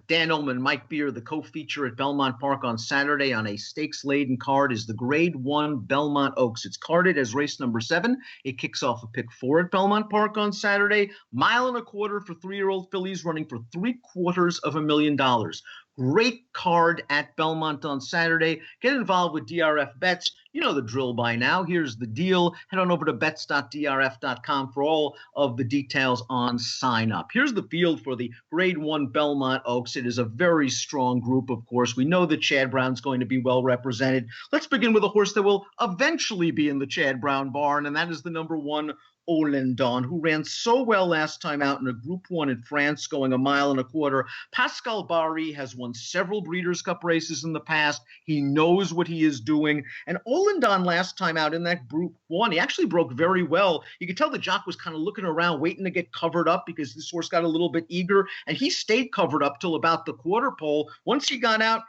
Dan Illman, Mike Beer, the co-feature at Belmont Park on Saturday on a stakes-laden card is the Grade 1 Belmont Oaks. It's carded as race number 7. It kicks off a pick 4 at Belmont Park on Saturday. Mile and a quarter for 3-year-old fillies running for $750,000. Great card at Belmont on Saturday. Get involved with DRF Bets. You know the drill by now. Here's the deal. Head on over to bets.drf.com for all of the details on sign up. Here's the field for the Grade 1 Belmont Oaks. It is a very strong group, of course. We know that Chad Brown's going to be well represented. Let's begin with a horse that will eventually be in the Chad Brown barn, and that is the number 1 Illman, who ran so well last time out in a Group 1 in France, going a mile and a quarter. Pascal Barry has won several Breeders' Cup races in the past. He knows what he is doing. And Illman last time out in that Group 1, he actually broke very well. You could tell the jock was kind of looking around, waiting to get covered up because this horse got a little bit eager, and he stayed covered up till about the quarter pole. Once he got out,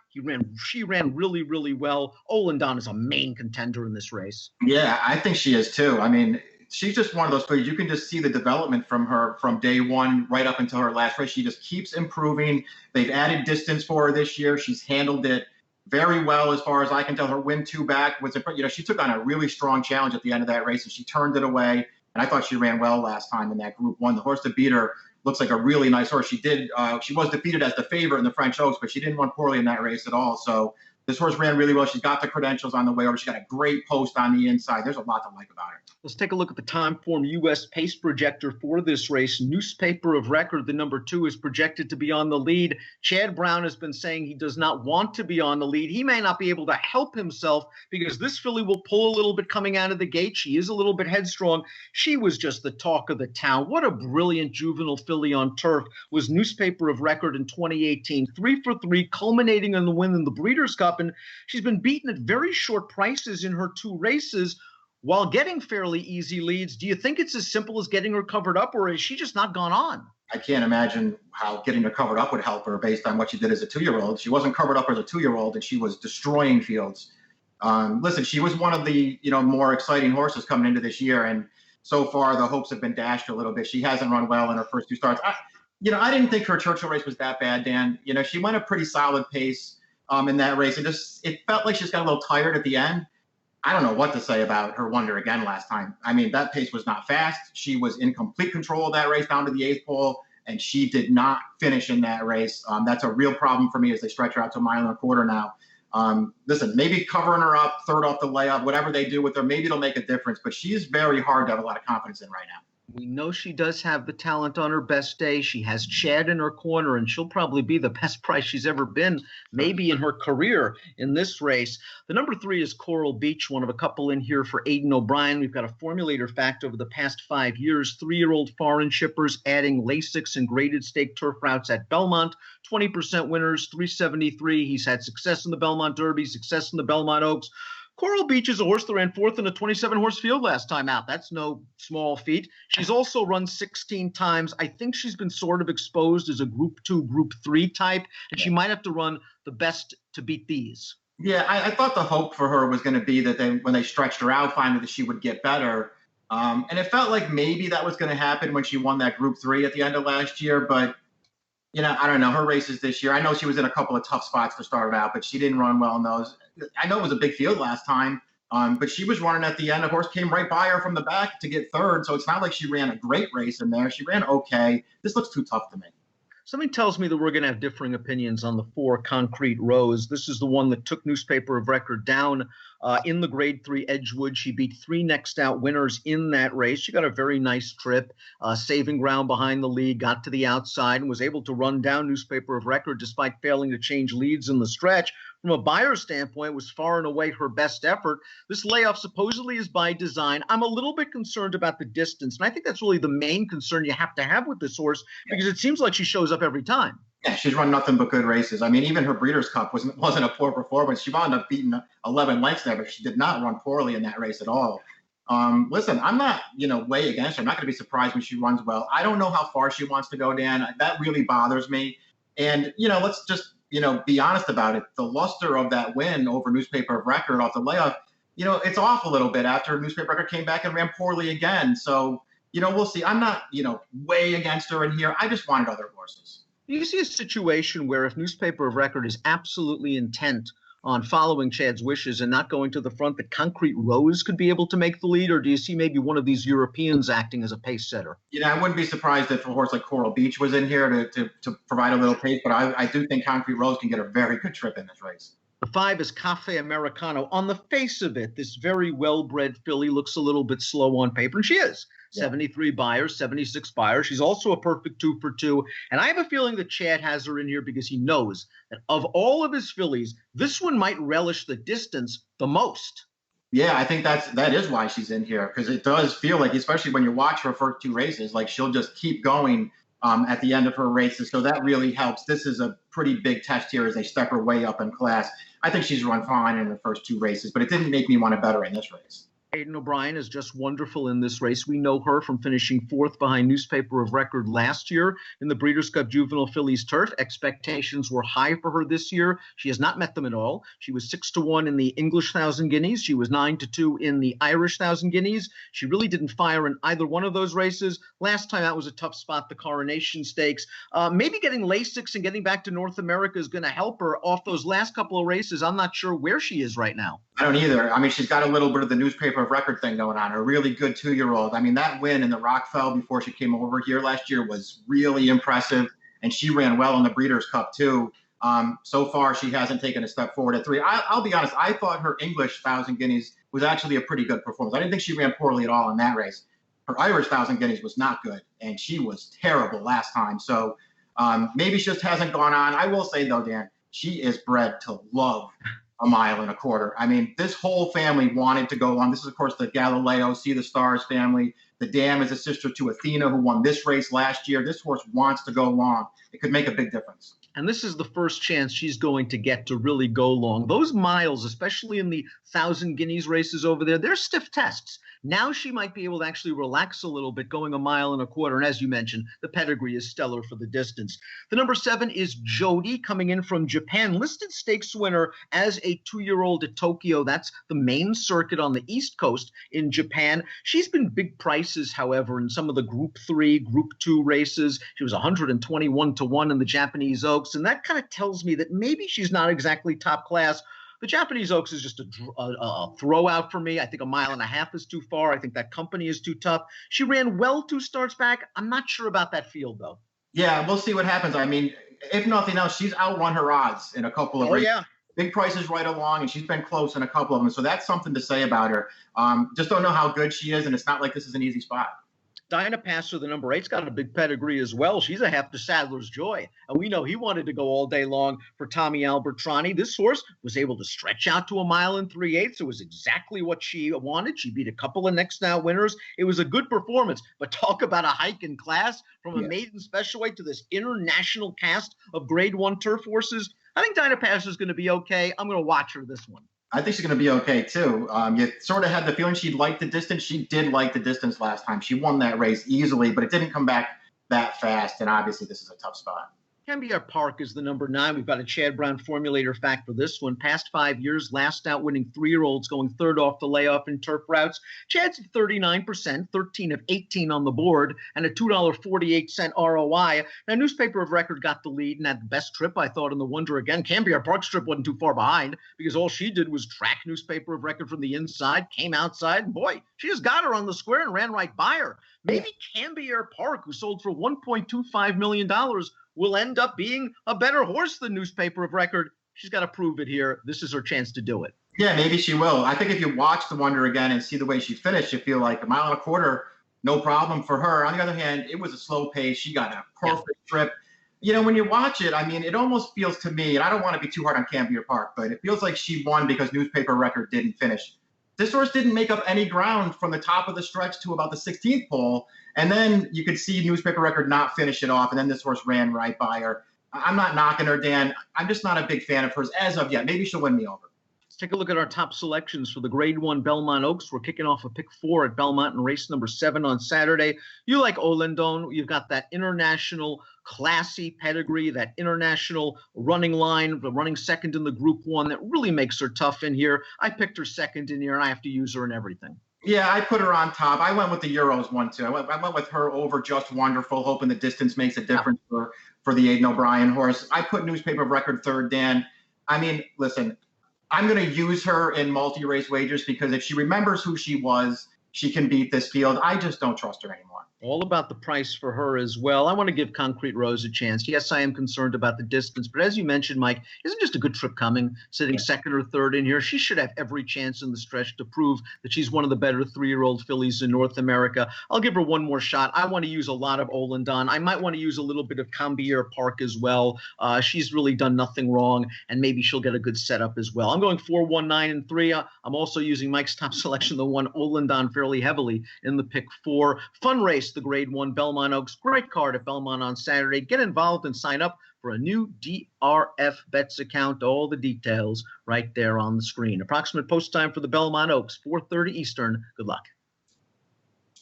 she ran really, really well. Illman is a main contender in this race. Yeah, I think she is too. I mean, she's just one of those players. You can just see the development from her from day one right up until her last race. She just keeps improving. They've added distance for her this year. She's handled it very well as far as I can tell. Her win 2 back was, she took on a really strong challenge at the end of that race, and she turned it away. And I thought she ran well last time in that Group 1. The horse to beat her looks like a really nice horse. She was defeated as the favorite in the French Oaks, but she didn't run poorly in that race at all. So this horse ran really well. She's got the credentials on the way over. She's got a great post on the inside. There's a lot to like about her. Let's take a look at the Timeform U.S. pace projector for this race. Newspaper of Record, the number 2, is projected to be on the lead. Chad Brown has been saying he does not want to be on the lead. He may not be able to help himself because this filly will pull a little bit coming out of the gate. She is a little bit headstrong. She was just the talk of the town. What a brilliant juvenile filly on turf was Newspaper of Record in 2018. 3 for 3, culminating in the win in the Breeders' Cup. And she's been beaten at very short prices in her 2 races while getting fairly easy leads. Do you think it's as simple as getting her covered up, or has she just not gone on? I can't imagine how getting her covered up would help her based on what she did as a 2-year-old. She wasn't covered up as a 2-year-old, and she was destroying fields. Listen, she was one of the more exciting horses coming into this year, and so far the hopes have been dashed a little bit. She hasn't run well in her first 2 starts. I didn't think her Churchill race was that bad, Dan. She went a pretty solid pace in that race. It felt like she just got a little tired at the end. I don't know what to say about her Wonder Again last time. I mean, that pace was not fast. She was in complete control of that race down to the 8th pole, and she did not finish in that race. That's a real problem for me as they stretch her out to a mile and a quarter now. Listen, maybe covering her up, third off the layup, whatever they do with her, maybe it'll make a difference, but she is very hard to have a lot of confidence in right now. We know she does have the talent on her best day. She has Chad in her corner, and she'll probably be the best price she's ever been, maybe in her career in this race. The number 3 is Coral Beach, one of a couple in here for Aidan O'Brien. We've got a formulator fact over the past 5 years. 3-year-old foreign shippers adding Lasix and graded stake turf routes at Belmont. 20% winners, 373. He's had success in the Belmont Derby, success in the Belmont Oaks. Coral Beach is a horse that ran 4th in a 27-horse field last time out. That's no small feat. She's also run 16 times. I think she's been sort of exposed as a Group 2, Group 3 type, and she might have to run the best to beat these. Yeah, I thought the hope for her was going to be that when they stretched her out finally, that she would get better. And it felt like maybe that was going to happen when she won that Group 3 at the end of last year. But, I don't know. Her races this year, I know she was in a couple of tough spots to start out, but she didn't run well in those. I know it was a big field last time, but she was running at the end. The horse came right by her from the back to get 3rd, so it's not like she ran a great race in there. She ran okay. This looks too tough to me. Something tells me that we're going to have differing opinions on the 4 Concrete Rose. This is the one that took Newspaper of Record down in the Grade 3 Edgewood. She beat 3 next out winners in that race. She got a very nice trip, saving ground behind the lead, got to the outside, and was able to run down Newspaper of Record despite failing to change leads in the stretch. From a buyer's standpoint, was far and away her best effort. This layoff supposedly is by design. I'm a little bit concerned about the distance, and I think that's really the main concern you have to have with this horse because it seems like she shows up every time. Yeah, she's run nothing but good races. I mean, even her Breeders' Cup wasn't a poor performance. She wound up beating 11 lengths there, but she did not run poorly in that race at all. Listen, I'm not, way against her. I'm not going to be surprised when she runs well. I don't know how far she wants to go, Dan. That really bothers me. And, let's just be honest about it. The luster of that win over Newspaper of Record off the layoff, it's off a little bit after Newspaper Record came back and ran poorly again. So, we'll see. I'm not, way against her in here. I just wanted other horses. You see a situation where if Newspaper of Record is absolutely intent on following Chad's wishes and not going to the front, that Concrete Rose could be able to make the lead, or do you see maybe one of these Europeans acting as a pace setter? I wouldn't be surprised if a horse like Coral Beach was in here to provide a little pace, but I do think Concrete Rose can get a very good trip in this race. The 5 is Caffe Americano. On the face of it, this very well-bred filly looks a little bit slow on paper, and she is. Yeah. 73 buyers, 76 buyers. She's also a perfect 2 for 2. And I have a feeling that Chad has her in here because he knows that of all of his fillies, this one might relish the distance the most. Yeah, I think that is why she's in here, because it does feel like, especially when you watch her first 2 races, like she'll just keep going at the end of her races. So that really helps. This is a pretty big test here as they step her way up in class. I think she's run fine in the first 2 races, but it didn't make me want to bet her in this race. Aidan O'Brien is just wonderful in this race. We know her from finishing 4th behind Newspaper of Record last year in the Breeders' Cup Juvenile Fillies Turf. Expectations were high for her this year. She has not met them at all. She was 6-1 in the English 1,000 Guineas. She was 9-2 in the Irish 1,000 Guineas. She really didn't fire in either one of those races. Last time out was a tough spot, the Coronation Stakes. Maybe getting Lasix and getting back to North America is going to help her off those last couple of races. I'm not sure where she is right now. I don't either. I mean, she's got a little bit of the Newspaper of Record thing going on. A really good 2-year-old. I mean, that win in the Rockfell before she came over here last year was really impressive, and she ran well in the Breeders' Cup too. So far, she hasn't taken a step forward at 3. I'll be honest. I thought her English 1,000 Guineas was actually a pretty good performance. I didn't think she ran poorly at all in that race. Her Irish 1,000 Guineas was not good, and she was terrible last time. So maybe she just hasn't gone on. I will say, though, Dan, she is bred to love a 1.25 miles. I mean, this whole family wanted to go on. This is, of course, the Galileo, See the Stars family. The Dam is a sister to Athena, who won this race last year. This horse wants to go long. It could make a big difference. And this is the first chance she's going to get to really go long. Those miles, especially in the 1,000 Guineas races over there, they're stiff tests. Now she might be able to actually relax a little bit going 1.25 miles. And as you mentioned, the pedigree is stellar for the distance. The number 7 is Jody, coming in from Japan, listed stakes winner as a 2-year-old at Tokyo. That's the main circuit on the East Coast in Japan. She's been big prices, however, in some of the Group 3, Group 2 races. She was 121-1 in the Japanese Oaks. And that kind of tells me that maybe she's not exactly top class. The Japanese Oaks is just a throw out for me. I think 1.5 miles is too far. I think that company is too tough. She ran well 2 starts back. I'm not sure about that field, though. Yeah, we'll see what happens. I mean, if nothing else, she's outrun her odds in a couple of races. Yeah. Big prices right along, and she's been close in a couple of them. So that's something to say about her. Just don't know how good she is, and it's not like this is an easy spot. Dinah Passer, the number 8's got a big pedigree as well. She's a half to Sadler's Joy. And we know he wanted to go all day long for Tommy Albertrani. This horse was able to stretch out to 1 3/8. It was exactly what she wanted. She beat a couple of next now winners. It was a good performance. But talk about a hike in class from a maiden special weight to this international cast of Grade 1 turf horses. I think Dinah Passer is going to be okay. I'm going to watch her this one. I think she's going to be okay, too. You sort of had the feeling she'd like the distance. She did like the distance last time. She won that race easily, but it didn't come back that fast, and obviously this is a tough spot. Cambia Park is the number 9. We've got a Chad Brown formulator fact for this one. Past 5 years, last out winning 3-year-olds going 3rd off the layoff in turf routes. Chad's at 39%, 13 of 18 on the board, and a $2.48 ROI. Now, Newspaper of Record got the lead and had the best trip, I thought, in the Wonder again. Cambia Park's trip wasn't too far behind because all she did was track Newspaper of Record from the inside, came outside, and boy, she just got her on the square and ran right by her. Maybe Cambia Park, who sold for $1.25 million, will end up being a better horse than Newspaper of Record. She's got to prove it here. This is her chance to do it. Yeah, maybe she will. I think if you watch the Wonder again and see the way she finished, you feel like 1.25 miles, no problem for her. On the other hand, it was a slow pace. She got a perfect trip. You know, when you watch it, I mean, it almost feels to me, and I don't want to be too hard on Cambia Park, but it feels like she won because Newspaper Record didn't finish. This horse didn't make up any ground from the top of the stretch to about the 16th pole. And then you could see Newspaper Record not finish it off. And then this horse ran right by her. I'm not knocking her, Dan. I'm just not a big fan of hers as of yet. Maybe she'll win me over. Let's take a look at our top selections for the Grade 1 Belmont Oaks. We're kicking off a pick 4 at Belmont in race number 7 on Saturday. You like Olendon. You've got that international classy pedigree, that international running line, the running second in the Group 1 that really makes her tough in here. I picked her second in here, and I have to use her in everything. Yeah, I put her on top. I went with the Euros one too. I went with her over Just Wonderful, hoping the distance makes a difference for the Aidan O'Brien horse. I put Newspaper of Record third, Dan. I mean, listen, I'm going to use her in multi-race wagers because if she remembers who she was, she can beat this field. I just don't trust her anymore. All about the price for her as well. I want to give Concrete Rose a chance. Yes, I am concerned about the distance, but as you mentioned, Mike, isn't just a good trip coming, sitting second or third in here? She should have every chance in the stretch to prove that she's one of the better 3-year-old fillies in North America. I'll give her one more shot. I want to use a lot of Olandon. I might want to use a little bit of Cambier Park as well. She's really done nothing wrong, and maybe she'll get a good setup as well. I'm going 4, 1, 9, and 3. I'm also using Mike's top selection, the one Olandon, fairly heavily in the pick 4. Fun race, the Grade 1 Belmont Oaks. Great card at Belmont on Saturday. Get involved and sign up for a new DRF Bets account. All the details right there on the screen. Approximate post time for the Belmont Oaks, 4:30 Eastern. Good luck.